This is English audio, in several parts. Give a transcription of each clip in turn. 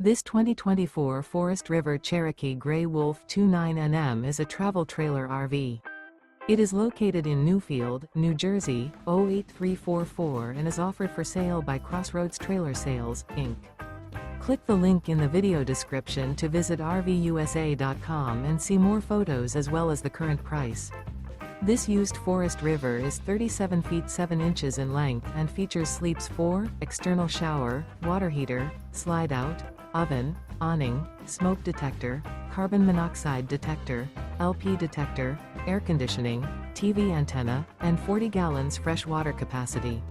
This 2024 Forest River Cherokee Grey Wolf 29NM is a travel trailer RV. It is located in Newfield, New Jersey, 08344 and is offered for sale by Crossroads Trailer Sales, Inc. Click the link in the video description to visit RVUSA.com and see more photos as well as the current price. This used Forest River is 37 feet 7 inches in length and features sleeps 4, external shower, water heater, slide-out, oven, awning, smoke detector, carbon monoxide detector, LP detector, air conditioning, TV antenna, and 40 gallons fresh water capacity.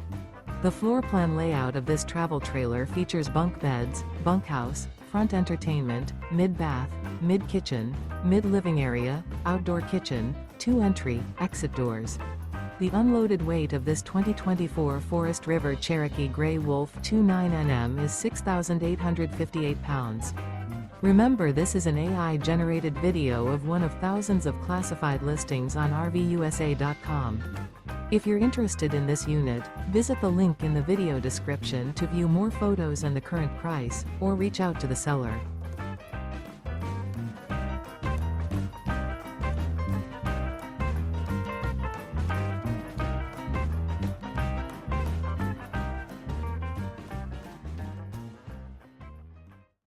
The floor plan layout of this travel trailer features bunk beds, bunkhouse, front entertainment, mid-bath, mid-kitchen, mid-living area, outdoor kitchen, 2 entry, exit doors. The unloaded weight of this 2024 Forest River Cherokee Grey Wolf 29NM is 6,858 pounds. Remember, this is an AI-generated video of one of thousands of classified listings on RVUSA.com. If you're interested in this unit, visit the link in the video description to view more photos and the current price, or reach out to the seller.